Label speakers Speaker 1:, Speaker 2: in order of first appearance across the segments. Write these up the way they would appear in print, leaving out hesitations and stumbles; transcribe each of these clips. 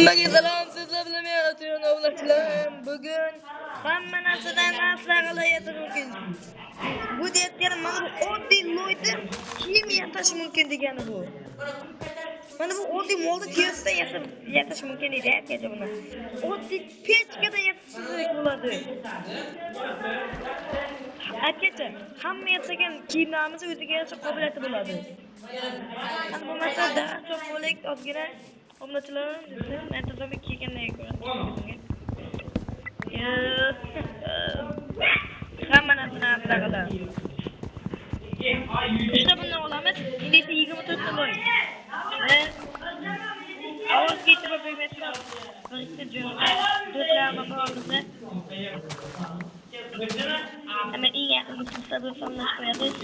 Speaker 1: Hammaga salom, sizlar bilan men Atyon Ovlachilarim. Bugun hamma narsadan asla g'oyati mumkin. Bu deyotgani mana bu oddiy loyda kiyim yasash mumkin degani bu. Mana bu oddiy molda kiyimdan yasash mumkin edi akacha buni. Oddiy pechkada yasash bo'ladi. Akacha, hamma yasagan kiyimlarimiz o'ziga yarasha qobiliyati bo'ladi. Mana bu masalada çok bo'lak ozgina obunachilarim desa, men to'g'ri kiygandan ko'raman. Hamma narsani aqlag'ala. İşte bundan olamiz. Endi 24 ta boy. Ovoz ketib bo'lmayapti. Birinchi jo'ra, do'stlar bahorimizda. Ama eng yaqin do'stlar bilan salomlashib qo'yamiz.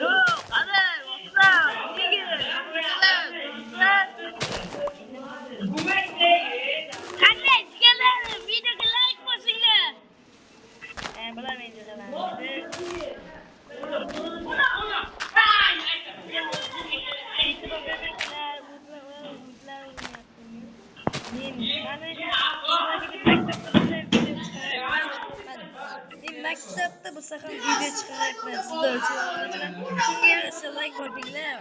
Speaker 1: Yo'q, qani, o'xshab, qanday chiqalar? Videoga like bosinglar. Bilaman chiqalar. Maktabda bu safar video chiqaryapman sizlar uchun. Kimga yarasha like bosinglar.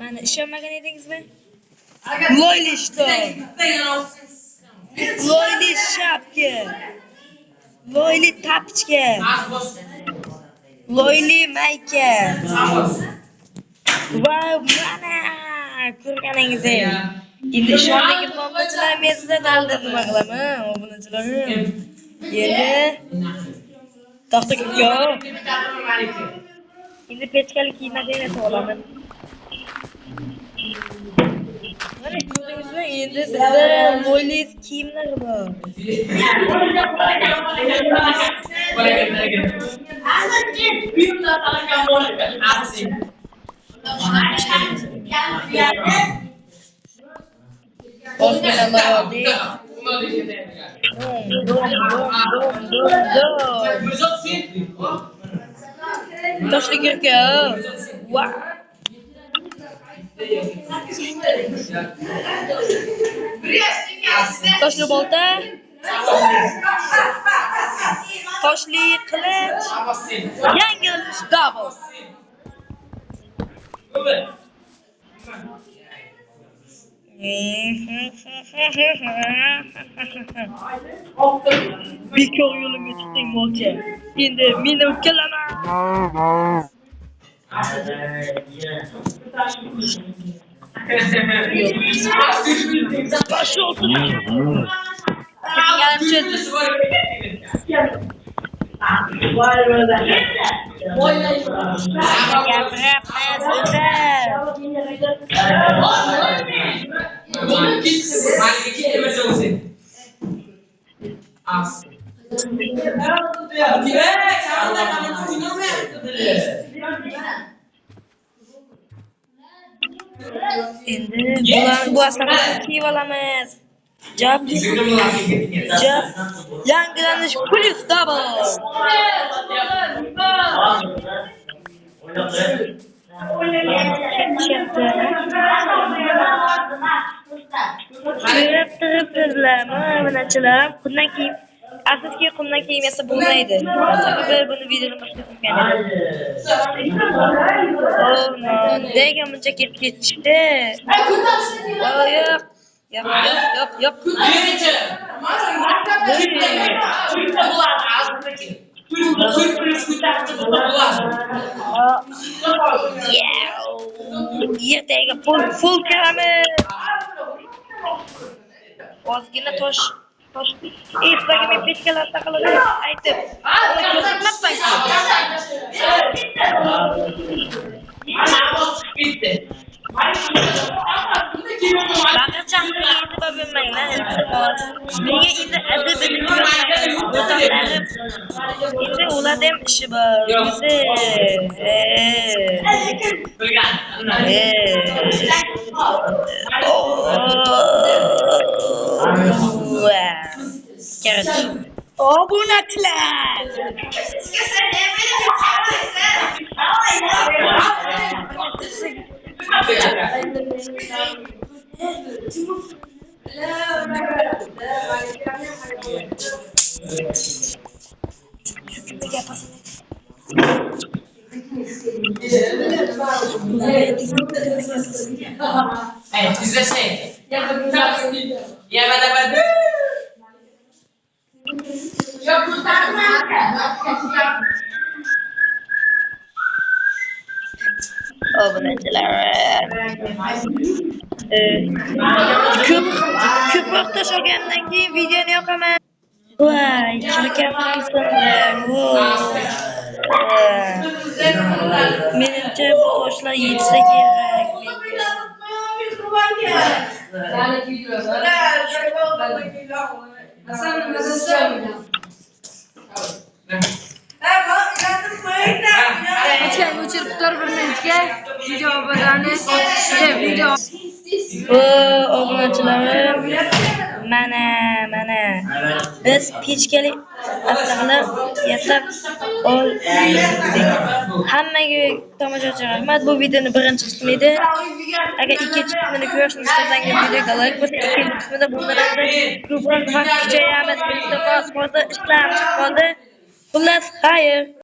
Speaker 1: Mana ishonmagan edingizmi? Loyli shtoy. Loyli shapka. Loyli tapchka. Loyli mayka. Va mana ko'rganingizdek. Endi ishondagi obunachilar men sizlardan oldin nima qilaman? Obunachilarim. Endi taxta kukka. Endi pechkali kiyimlarga yasab olaman. Mana ko'rdingizmi? Endi bizda loyli kiyimlar bor. Toshli kukka. Wow. Toshli bolta. Toshli qilich. Yangilanish double. Bekor yo'limga chiqding molcha. Endi meni ukalama. Пошел ты! Endi bu asarni kiyib olamiz. Jab. Yangilanish plus double. Bundan keyin asosiy qumdan keyin esa bo'lmaydi. Sababi buni videoni boshqa qilgan edim. Nega buncha kelib ketishdi? Yo'q. Ertaga full kiramiz. Ozgina tosh. Sizlarga men pechkalar taqilib aytib, uni ko'rsatmabman-ku. Baqirchaqni yetib bo'lmanglar, iltimos. Menga endi adabini ko'rsatib, endi ularda ham ishi bor. Короче, obunachilar.
Speaker 2: Dice assim. E ela dava. Eu custava nada.
Speaker 1: Obunachilar. Ko'p ko'p vaqt tashlagandan keyin videoni yoqaman. Voy, chakapmisan. Menimcha bu toshlar yetsa kerak menga.
Speaker 3: Uçuruptor bir minutga javoblarni video
Speaker 1: Obunachilarim, mana biz pechkali asliqlar yasab oldik. Hammaga tomoshachi rahmat. Bu videoni birinchi qismi edi. Agar ikkinchi qismini ko'rishni istasangiz videoga like bosing. Ikkinchi qismida bundan ko'proq vaqt kuchayamiz. Iltimos, hozir ishlar chiqib qoldi. Xullas, xayr.